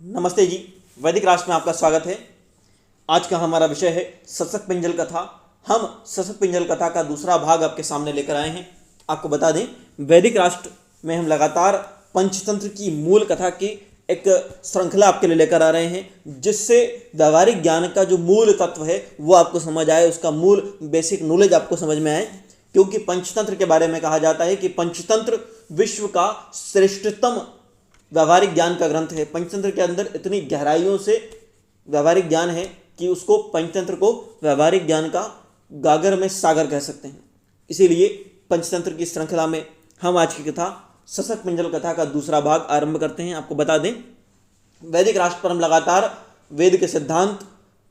नमस्ते जी। वैदिक राष्ट्र में आपका स्वागत है। आज का हमारा विषय है सशक पिंजल कथा। हम सशक पिंजल कथा का दूसरा भाग आपके सामने लेकर आए हैं। आपको बता दें, वैदिक राष्ट्र में हम लगातार पंचतंत्र की मूल कथा की एक श्रृंखला आपके लिए लेकर आ रहे हैं, जिससे व्यावहारिक ज्ञान का जो मूल तत्व है वो आपको समझ आए, उसका मूल बेसिक नॉलेज आपको समझ में आए। क्योंकि पंचतंत्र के बारे में कहा जाता है कि पंचतंत्र विश्व का श्रेष्ठतम व्यावहारिक ज्ञान का ग्रंथ है। पंचतंत्र के अंदर इतनी गहराइयों से व्यावहारिक ज्ञान है कि उसको पंचतंत्र को व्यावहारिक ज्ञान का गागर में सागर कह सकते हैं। इसीलिए पंचतंत्र की श्रृंखला में हम आज की कथा सशक पिंजल कथा का दूसरा भाग आरंभ करते हैं। आपको बता दें, वैदिक राष्ट्र पर हम लगातार वेद के सिद्धांत,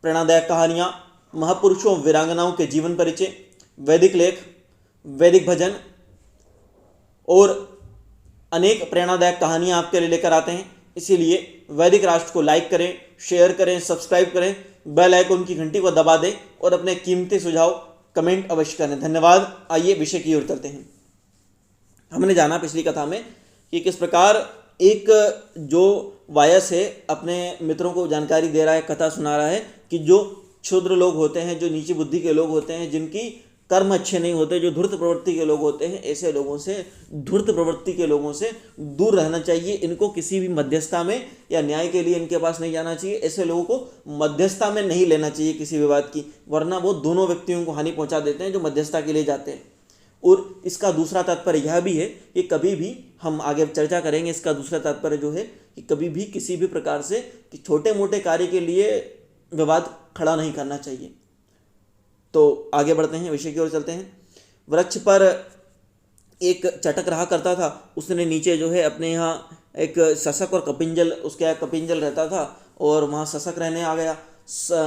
प्रेरणादायक कहानियाँ, महापुरुषों वीरांगनाओं के जीवन परिचय, वैदिक लेख, वैदिक भजन और अनेक प्रेरणादायक कहानियाँ आपके लिए लेकर आते हैं। इसीलिए वैदिक राष्ट्र को लाइक करें, शेयर करें, सब्सक्राइब करें, बेल आइकन की घंटी को दबा दें और अपने कीमती सुझाव कमेंट अवश्य करें। धन्यवाद। आइए विषय की ओर चलते हैं। हमने जाना पिछली कथा में कि किस प्रकार एक जो वायस है अपने मित्रों को जानकारी दे रहा है, कथा सुना रहा है कि जो क्षुद्र लोग होते हैं, जो नीची बुद्धि के लोग होते हैं, जिनकी कर्म अच्छे नहीं होते, जो धूर्त प्रवृत्ति के लोग होते हैं, ऐसे लोगों से, धूर्त प्रवृत्ति के लोगों से दूर रहना चाहिए। इनको किसी भी मध्यस्थता में या न्याय के लिए इनके पास नहीं जाना चाहिए। ऐसे लोगों को मध्यस्थता में नहीं लेना चाहिए किसी विवाद की, वरना वो दोनों व्यक्तियों को हानि पहुंचा देते हैं जो मध्यस्थता के लिए जाते हैं। और इसका दूसरा तात्पर्य यह भी है कि कभी भी, हम आगे चर्चा करेंगे, इसका दूसरा तात्पर्य जो है कि कभी भी किसी भी प्रकार से कि छोटे मोटे कार्य के लिए विवाद खड़ा नहीं करना चाहिए। तो आगे बढ़ते हैं, विषय की ओर चलते हैं। वृक्ष पर एक चटक रहा करता था, उसने नीचे जो है अपने यहाँ एक शशक और कपिंजल, उसके यहाँ कपिंजल रहता था और वहाँ शशक रहने आ गया।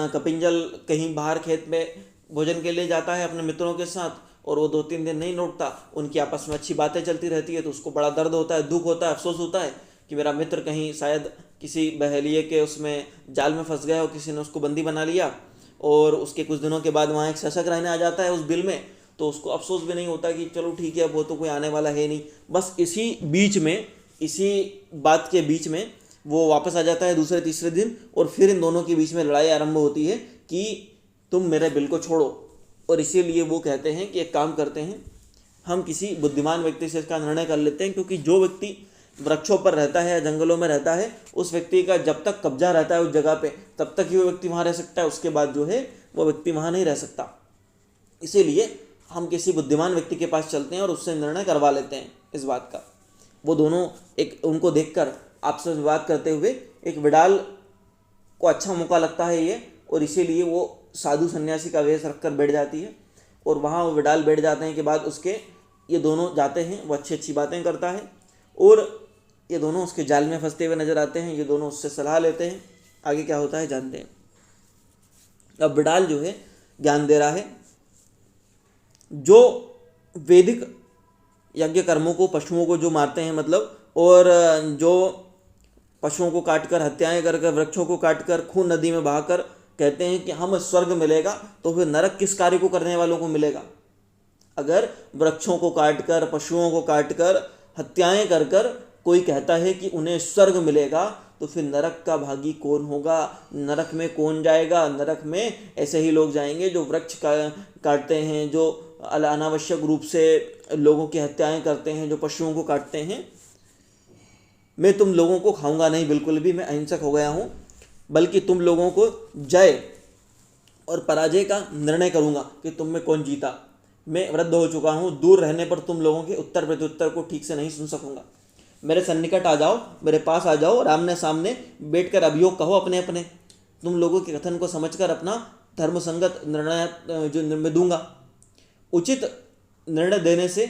कपिंजल कहीं बाहर खेत में भोजन के लिए जाता है अपने मित्रों के साथ और वो 2-3 दिन नहीं लौटता। उनकी आपस में अच्छी बातें चलती रहती है, तो उसको बड़ा दर्द होता है, दुख होता है, अफसोस होता है कि मेरा मित्र कहीं शायद किसी बहेलिए के उसमें जाल में फंस गया हो, किसी ने उसको बंदी बना लिया। और उसके कुछ दिनों के बाद वहाँ एक शशक रहने आ जाता है उस बिल में, तो उसको अफसोस भी नहीं होता कि चलो ठीक है, वो तो कोई आने वाला है नहीं। बस इसी बीच में, इसी बात के बीच में वो वापस आ जाता है दूसरे तीसरे दिन, और फिर इन दोनों के बीच में लड़ाई आरंभ होती है कि तुम मेरे बिल को छोड़ो। और इसीलिए वो कहते हैं कि एक काम करते हैं, हम किसी बुद्धिमान व्यक्ति से इसका निर्णय कर लेते हैं, क्योंकि जो व्यक्ति वृक्षों पर रहता है या जंगलों में रहता है, उस व्यक्ति का जब तक कब्जा रहता है उस जगह पे, तब तक ही वो व्यक्ति वहाँ रह सकता है। उसके बाद जो है वो व्यक्ति वहाँ नहीं रह सकता। इसीलिए हम किसी बुद्धिमान व्यक्ति के पास चलते हैं और उससे निर्णय करवा लेते हैं इस बात का। वो दोनों एक, उनको देखकर आपसे विवाद करते हुए, एक विडाल को अच्छा मौका लगता है ये, और इसीलिए वो साधु सन्यासी का वेश रखकर बैठ जाती है। और वहाँ वो विडाल बैठ जाते हैं के बाद उसके ये दोनों जाते हैं, वो अच्छी अच्छी बातें करता है और ये दोनों उसके जाल में फंसते हुए नजर आते हैं। ये दोनों उससे सलाह लेते हैं, आगे क्या होता है जानते हैं। अब विडाल जो है ज्ञान दे रहा है, जो वैदिक यज्ञ कर्मों को, पशुओं को जो मारते हैं मतलब, और जो पशुओं को काटकर, हत्याएं कर, वृक्षों को काटकर, खून नदी में बहाकर कहते हैं कि हम स्वर्ग मिलेगा, तो फिर नरक किस कार्य को करने वालों को मिलेगा? अगर वृक्षों को काटकर, पशुओं को काटकर, हत्याएं कर कर कोई कहता है कि उन्हें स्वर्ग मिलेगा, तो फिर नरक का भागी कौन होगा? नरक में कौन जाएगा? नरक में ऐसे ही लोग जाएंगे जो वृक्ष काटते हैं, जो अनावश्यक रूप से लोगों की हत्याएं करते हैं, जो पशुओं को काटते हैं। मैं तुम लोगों को खाऊंगा नहीं, बिल्कुल भी, मैं अहिंसक हो गया हूँ, बल्कि तुम लोगों को जय और पराजय का निर्णय करूँगा कि तुम में कौन जीता। मैं वृद्ध हो चुका हूँ, दूर रहने पर तुम लोगों के उत्तर प्रत्युत्तर को ठीक से नहीं सुन सकूँगा। मेरे सन्निकट आ जाओ, मेरे पास आ जाओ और आमने सामने बैठकर अभियोग कहो अपने अपने। तुम लोगों के कथन को समझकर अपना धर्मसंगत निर्णय जो मैं दूंगा, उचित निर्णय देने से,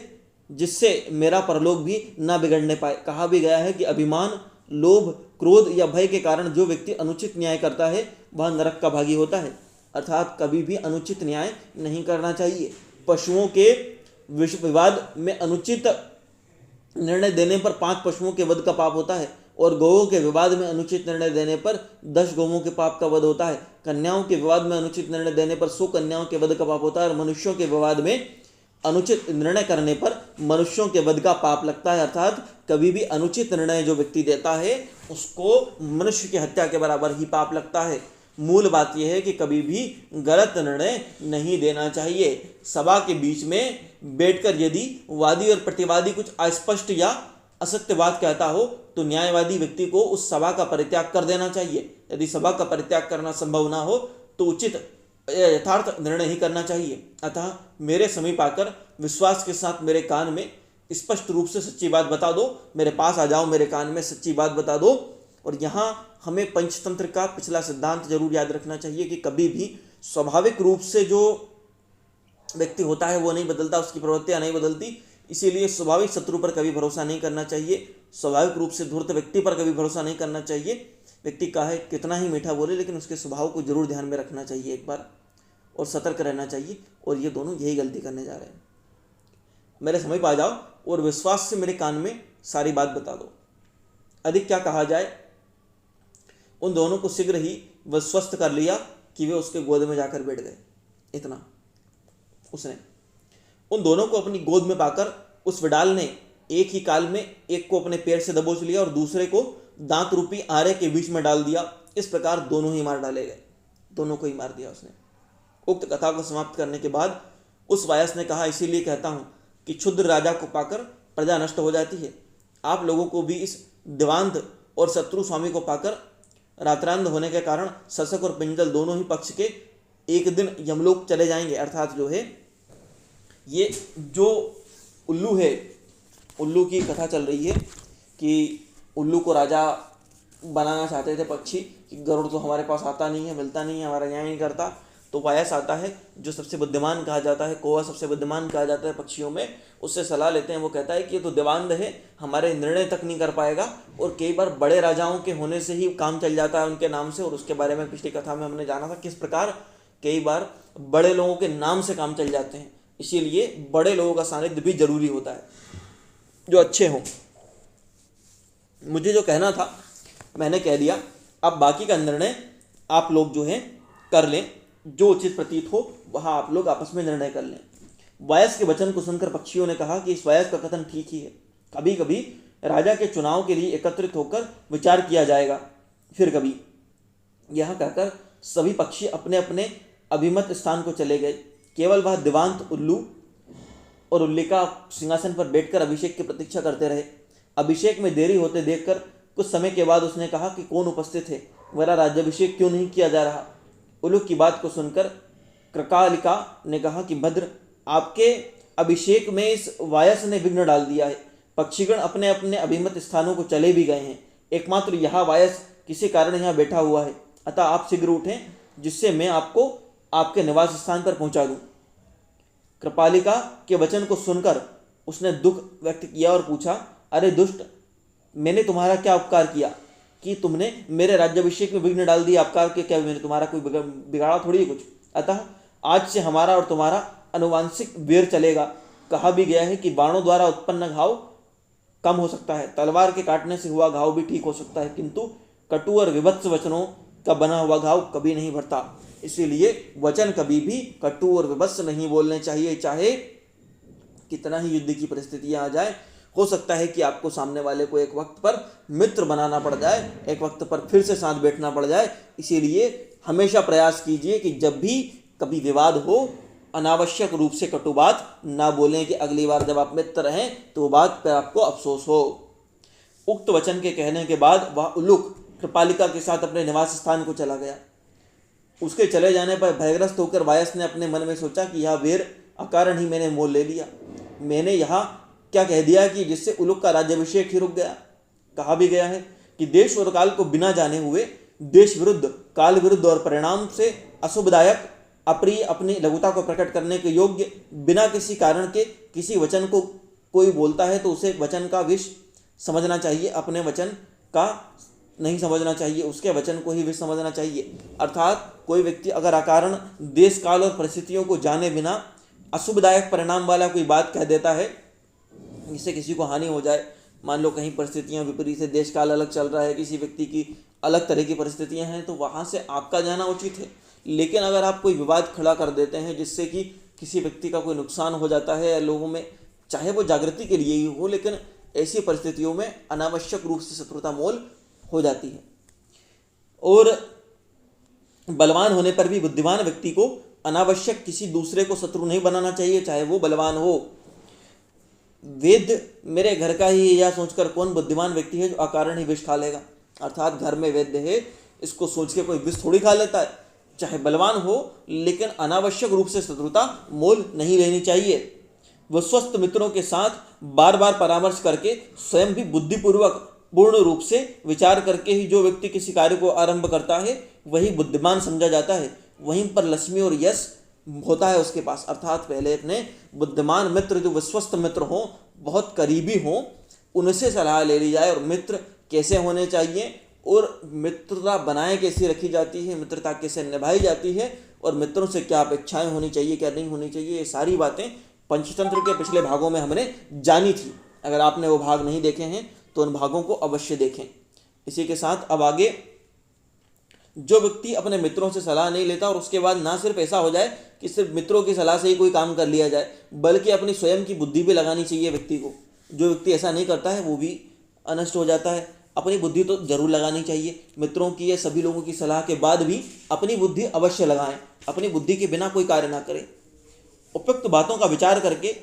जिससे मेरा परलोक भी ना बिगड़ने पाए। कहा भी गया है कि अभिमान, लोभ, क्रोध या भय के कारण जो व्यक्ति अनुचित न्याय करता है वह नरक का भागी होता है। अर्थात कभी भी अनुचित न्याय नहीं करना चाहिए। पशुओं के विवाद में अनुचित निर्णय देने पर 5 पशुओं के वध का पाप होता है, और गौओं के विवाद में अनुचित निर्णय देने पर 10 गौओं के पाप का वध होता है। कन्याओं के विवाद में अनुचित निर्णय देने पर 100 कन्याओं के वध का पाप होता है, और मनुष्यों के विवाद में अनुचित निर्णय करने पर मनुष्यों के वध का पाप लगता है। अर्थात कभी भी अनुचित निर्णय जो व्यक्ति देता है उसको मनुष्य की हत्या के बराबर ही पाप लगता है। मूल बात यह है कि कभी भी गलत निर्णय नहीं देना चाहिए। सभा के बीच में बैठकर यदि वादी और प्रतिवादी कुछ अस्पष्ट या असत्य बात कहता हो तो न्यायवादी व्यक्ति को उस सभा का परित्याग कर देना चाहिए। यदि सभा का परित्याग करना संभव ना हो तो उचित यथार्थ निर्णय ही करना चाहिए। अतः मेरे समीप आकर विश्वास के साथ मेरे कान में स्पष्ट रूप से सच्ची बात बता दो, मेरे पास आ जाओ, मेरे कान में सच्ची बात बता दो। और यहाँ हमें पंचतंत्र का पिछला सिद्धांत जरूर याद रखना चाहिए कि कभी भी स्वाभाविक रूप से जो व्यक्ति होता है वो नहीं बदलता, उसकी प्रवृत्तियां नहीं बदलती। इसीलिए स्वाभाविक शत्रु पर कभी भरोसा नहीं करना चाहिए, स्वाभाविक रूप से धूर्त व्यक्ति पर कभी भरोसा नहीं करना चाहिए। व्यक्ति का है कितना ही मीठा बोले लेकिन उसके स्वभाव को जरूर ध्यान में रखना चाहिए एक बार, और सतर्क रहना चाहिए। और ये दोनों यही गलती करने जा रहे हैं। मेरे समीप आ जाओ और विश्वास से मेरे कान में सारी बात बता दो। अधिक क्या कहा जाए। उन दोनों को शीघ्र ही विश्वस्त कर लिया कि वे उसके गोद में जाकर बैठ गए। इतना उसने उन दोनों को अपनी गोद में पाकर उस विडाल ने एक ही काल में एक को अपने पैर से दबोच लिया और दूसरे को दांत रूपी आरे के बीच में डाल दिया। इस प्रकार दोनों ही मार डाले गए, दोनों को ही मार दिया उसने। उक्त कथा को समाप्त करने के बाद उस वायस ने कहा, इसीलिए कहता हूं कि क्षुद्र राजा को पाकर प्रजा नष्ट हो जाती है। आप लोगों को भी इस दिवांत और शत्रु स्वामी को पाकर रात्रांध होने के कारण शशक और पिंजल दोनों ही पक्ष के एक दिन यमलोक चले जाएंगे। अर्थात जो है ये जो उल्लू है, उल्लू की कथा चल रही है कि उल्लू को राजा बनाना चाहते थे पक्षी कि गरुड़ तो हमारे पास आता नहीं है, मिलता नहीं है, हमारा न्याय नहीं करता। तो वायस आता है जो सबसे बुद्धिमान कहा जाता है, कौवा सबसे बुद्धिमान कहा जाता है पक्षियों में, उससे सलाह लेते हैं। वो कहता है कि ये तो दिवांध है, हमारे निर्णय तक नहीं कर पाएगा। और कई बार बड़े राजाओं के होने से ही काम चल जाता है उनके नाम से। और उसके बारे में पिछली कथा में हमने जाना था किस प्रकार कई बार बड़े लोगों के नाम से काम चल जाते हैं। इसीलिए बड़े लोगों का सानिध्य भी जरूरी होता है जो अच्छे हों। मुझे जो कहना था मैंने कह दिया। अब बाकी का निर्णय आप लोग जो है कर लें, जो उचित प्रतीत हो वहाँ आप लोग आपस में निर्णय कर लें। वायस के वचन को सुनकर पक्षियों ने कहा कि इस वायस का कथन ठीक ही है। कभी कभी राजा के चुनाव के लिए एकत्रित होकर विचार किया जाएगा, फिर कभी। यह कहकर सभी पक्षी अपने अपने अभिमत स्थान को चले गए। केवल वह दिवांत उल्लू और उल्लिका सिंहासन पर बैठकर अभिषेक की प्रतीक्षा करते रहे। अभिषेक में देरी होते देखकर कुछ समय के बाद उसने कहा कि कौन उपस्थित है, मेरा राज्याभिषेक क्यों नहीं किया जा रहा। उल्लूक की बात को सुनकर कृकालिका ने कहा कि भद्र, आपके अभिषेक में इस वायस ने विघ्न डाल दिया है। पक्षीगण अपने अपने अभिमत स्थानों को चले भी गए हैं, एकमात्र यह वायस किसी कारण यहाँ बैठा हुआ है। अतः आप शीघ्र उठें जिससे मैं आपको आपके निवास स्थान पर पहुंचा दूं। कृपालिका के वचन को सुनकर उसने दुख व्यक्त किया और पूछा, अरे दुष्ट, मैंने तुम्हारा क्या उपकार किया कि तुमने मेरे राज्याभिषेक में विघ्न डाल दिया। उपकार के क्या, मैंने तुम्हारा कोई बिगाड़ा थोड़ी है कुछ। अतः आज से हमारा और तुम्हारा अनुवांशिक वेर चलेगा। कहा भी गया है कि बाणों द्वारा उत्पन्न घाव कम हो सकता है, तलवार के काटने से हुआ घाव भी ठीक हो सकता है, किंतु कटु और विभत्स वचनों का बना हुआ घाव कभी नहीं भरता। इसीलिए वचन कभी भी कटु और विभत्स नहीं बोलने चाहिए, चाहे कितना ही युद्ध की परिस्थितियां आ जाए। हो सकता है कि आपको सामने वाले को एक वक्त पर मित्र बनाना पड़ जाए, एक वक्त पर फिर से साथ बैठना पड़ जाए। इसीलिए हमेशा प्रयास कीजिए कि जब भी कभी विवाद हो अनावश्यक रूप से कटु बात ना बोलें कि अगली बार जब आप मित्र हैं तो वो बात पर आपको अफसोस हो। उक्त वचन के कहने के बाद वह उल्लूक कृपालिका के साथ अपने निवास स्थान को चला गया। उसके चले जाने पर भयग्रस्त होकर वायस ने अपने मन में सोचा कि यह वेर अकारण ही मैंने मोल ले लिया। मैंने यहाँ क्या कह दिया कि जिससे उल्लूक का राज्याभिषेक ही रुक गया। कहा भी गया है कि देश और काल को बिना जाने हुए देश विरुद्ध, काल विरुद्ध और परिणाम से अशुभदायक अप्रिय अपनी लघुता को प्रकट करने के योग्य बिना किसी कारण के किसी वचन को कोई बोलता है तो उसे वचन का विष समझना चाहिए, अपने वचन का नहीं समझना चाहिए, उसके वचन को ही विष समझना चाहिए। अर्थात कोई व्यक्ति अगर अकारण देश काल और परिस्थितियों को जाने बिना अशुभदायक परिणाम वाला कोई बात कह देता है जिससे किसी को हानि हो जाए, मान लो कहीं परिस्थितियां विपरीत है, देश काल अलग चल रहा है, किसी व्यक्ति की अलग तरह की परिस्थितियां हैं, तो वहाँ से आपका जाना उचित है। लेकिन अगर आप कोई विवाद खड़ा कर देते हैं जिससे कि किसी व्यक्ति का कोई नुकसान हो जाता है या लोगों में, चाहे वो जागृति के लिए ही हो, लेकिन ऐसी परिस्थितियों में अनावश्यक रूप से शत्रुता मोल हो जाती है। और बलवान होने पर भी बुद्धिमान व्यक्ति को अनावश्यक किसी दूसरे को शत्रु नहीं बनाना चाहिए, चाहे वो बलवान हो। वेद मेरे घर का ही यह सोचकर कौन बुद्धिमान व्यक्ति है जो अकारण ही विष खा लेगा। अर्थात घर में वैद्य है, इसको सोच के कोई विष थोड़ी खा लेता है। चाहे बलवान हो, लेकिन अनावश्यक रूप से शत्रुता मोल नहीं लेनी चाहिए। वह स्वस्थ मित्रों के साथ बार बार परामर्श करके स्वयं भी बुद्धिपूर्वक पूर्ण रूप से विचार करके ही जो व्यक्ति किसी कार्य को आरंभ करता है वही बुद्धिमान समझा जाता है। वहीं पर लक्ष्मी और यश होता है उसके पास। अर्थात पहले अपने बुद्धिमान मित्र, जो विश्वस्त मित्र हों, बहुत करीबी हों, उनसे सलाह ले ली जाए। और मित्र कैसे होने चाहिए और मित्रता बनाए कैसे रखी जाती है, मित्रता कैसे निभाई जाती है, और मित्रों से क्या अपेक्षाएं होनी चाहिए, क्या नहीं होनी चाहिए, ये सारी बातें पंचतंत्र के पिछले भागों में हमने जानी थी। अगर आपने वो भाग नहीं देखे हैं तो उन भागों को अवश्य देखें। इसी के साथ अब आगे, जो व्यक्ति अपने मित्रों से सलाह नहीं लेता और उसके बाद ना सिर्फ ऐसा हो जाए कि सिर्फ मित्रों की सलाह से ही कोई काम कर लिया जाए, बल्कि अपनी स्वयं की बुद्धि भी लगानी चाहिए व्यक्ति को। जो व्यक्ति ऐसा नहीं करता है वो भी अनष्ट हो जाता है। अपनी बुद्धि तो जरूर लगानी चाहिए। मित्रों की या सभी लोगों की सलाह के बाद भी अपनी बुद्धि अवश्य लगाएं। अपनी बुद्धि के बिना कोई कार्य ना करें। उपयुक्त बातों का विचार करके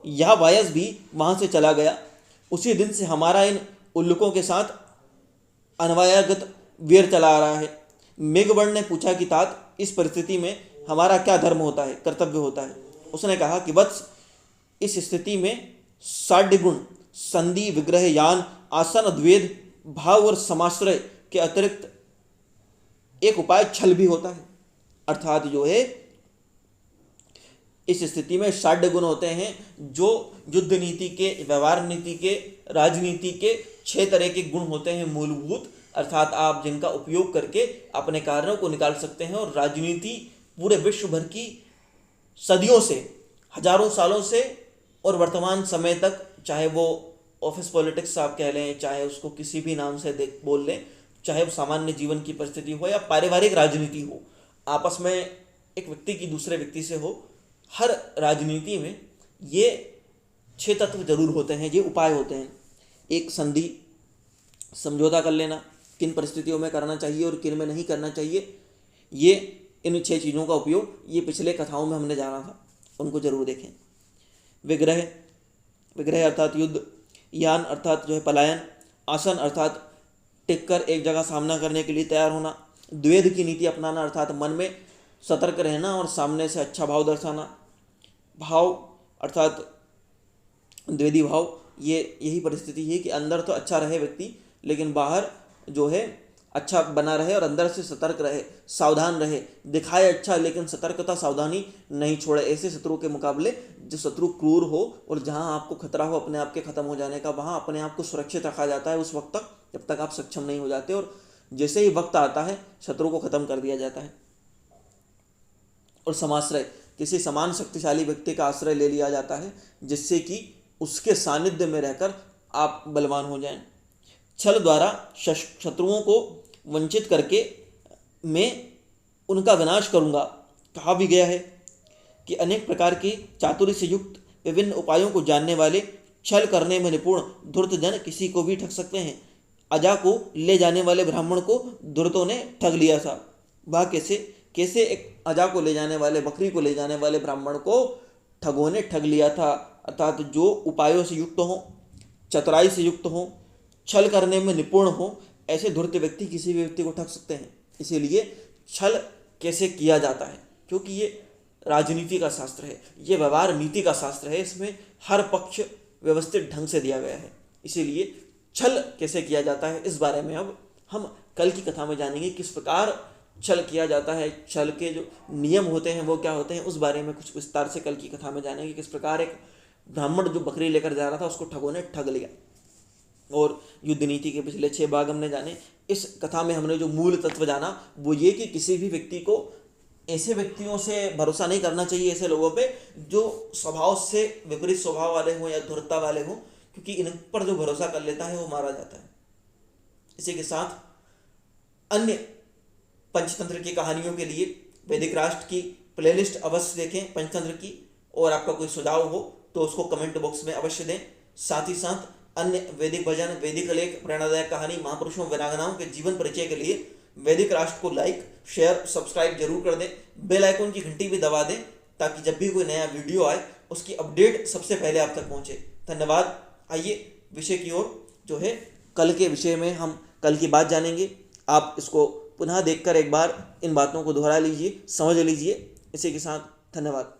यह वायस भी वहां से चला गया। उसी दिन से हमारा इन उल्लुकों के साथ अन्वयागत वेर चला आ रहा है। मेघवर्ण ने पूछा कि तात, इस परिस्थिति में हमारा क्या धर्म होता है, कर्तव्य होता है। उसने कहा कि वत्स, इस स्थिति में 60 गुण संधि, विग्रह, यान, आसन, द्वेद, भाव और समाश्रय के अतिरिक्त एक उपाय छल भी होता है। अर्थात जो है, इस स्थिति में 60 गुण होते हैं जो युद्ध नीति के, व्यवहार नीति के, राजनीति के 6 तरह के गुण होते हैं मूलभूत। अर्थात आप जिनका उपयोग करके अपने कार्यों को निकाल सकते हैं। और राजनीति पूरे विश्व भर की सदियों से, हजारों सालों से और वर्तमान समय तक, चाहे वो ऑफिस पॉलिटिक्स आप कह लें, चाहे उसको किसी भी नाम से बोल लें, चाहे वो सामान्य जीवन की परिस्थिति हो या पारिवारिक राजनीति हो, आपस में एक व्यक्ति की दूसरे व्यक्ति से हो, हर राजनीति में ये 6 तत्व जरूर होते हैं, ये उपाय होते हैं। एक संधि, समझौता कर लेना, किन परिस्थितियों में करना चाहिए और किन में नहीं करना चाहिए। ये इन 6 चीज़ों का उपयोग ये पिछले कथाओं में हमने जाना था, उनको जरूर देखें। विग्रह, विग्रह अर्थात युद्ध। यान अर्थात जो है पलायन। आसन अर्थात टिक कर एक जगह सामना करने के लिए तैयार होना। द्वेद की नीति अपनाना अर्थात मन में सतर्क रहना और सामने से अच्छा भाव दर्शाना। भाव अर्थात द्वेदी भाव, ये यही परिस्थिति है कि अंदर तो अच्छा रहे व्यक्ति, लेकिन बाहर जो है अच्छा बना रहे और अंदर से सतर्क रहे, सावधान रहे। दिखाए अच्छा लेकिन सतर्कता, सावधानी नहीं छोड़े। ऐसे शत्रु के मुकाबले जो शत्रु क्रूर हो और जहां आपको खतरा हो अपने आप के खत्म हो जाने का, वहां अपने आप को सुरक्षित रखा जाता है उस वक्त तक जब तक आप सक्षम नहीं हो जाते। और जैसे ही वक्त आता है शत्रु को खत्म कर दिया जाता है। और समाश्रय, किसी समान शक्तिशाली व्यक्ति का आश्रय ले लिया जाता है जिससे कि उसके सानिध्य में रहकर आप बलवान हो जाएं। छल द्वारा शत्रुओं को वंचित करके मैं उनका विनाश करूंगा। कहा भी गया है कि अनेक प्रकार की चातुर्य से युक्त विभिन्न उपायों को जानने वाले, छल करने में निपुण धूर्त जन किसी को भी ठग सकते हैं। अजा को ले जाने वाले ब्राह्मण को धूर्तों ने ठग लिया था। वह कैसे एक अजा को ले जाने वाले, बकरी को ले जाने वाले ब्राह्मण को ठगों ने ठग लिया था। अर्थात जो उपायों से युक्त हो, चतुराई से युक्त हो, छल करने में निपुण हो, ऐसे धूर्त व्यक्ति किसी भी व्यक्ति को ठग सकते हैं। इसीलिए छल कैसे किया जाता है, क्योंकि ये राजनीति का शास्त्र है, ये व्यवहार नीति का शास्त्र है, इसमें हर पक्ष व्यवस्थित ढंग से दिया गया है। इसीलिए छल कैसे किया जाता है इस बारे में अब हम कल की कथा में जानेंगे। किस प्रकार छल किया जाता है, छल के जो नियम होते हैं वो क्या होते हैं, उस बारे में कुछ विस्तार से कल की कथा में जानेंगे। किस प्रकार एक ब्राह्मण जो बकरी लेकर जा रहा था उसको ठगों ने ठग लिया। और युद्ध नीति के पिछले 6 भाग हमने जाने। इस कथा में हमने जो मूल तत्व जाना वो ये कि किसी भी व्यक्ति को ऐसे व्यक्तियों से भरोसा नहीं करना चाहिए, ऐसे लोगों पे जो स्वभाव से विपरीत स्वभाव वाले हों या धूर्तता वाले हों, क्योंकि इन पर जो भरोसा कर लेता है वो मारा जाता है। इसी के साथ अन्य पंचतंत्र की कहानियों के लिए वैदिक राष्ट्र की प्लेलिस्ट अवश्य देखें पंचतंत्र की, और आपका कोई सुझाव हो तो उसको कमेंट बॉक्स में अवश्य दें। साथ ही साथ अन्य वैदिक भजन, वैदिक लेख, प्रेरणादायक कहानी, महापुरुषों वीरांगनाओं के जीवन परिचय के लिए वैदिक राष्ट्र को लाइक, शेयर, सब्सक्राइब जरूर कर दें। बेल आइकन की घंटी भी दबा दें ताकि जब भी कोई नया वीडियो आए उसकी अपडेट सबसे पहले आप तक पहुंचे। धन्यवाद। आइए विषय की ओर, जो है कल के विषय में हम कल की बात जानेंगे। आप इसको पुनः देखकर एक बार इन बातों को दोहरा लीजिए, समझ लीजिए। इसी के साथ धन्यवाद।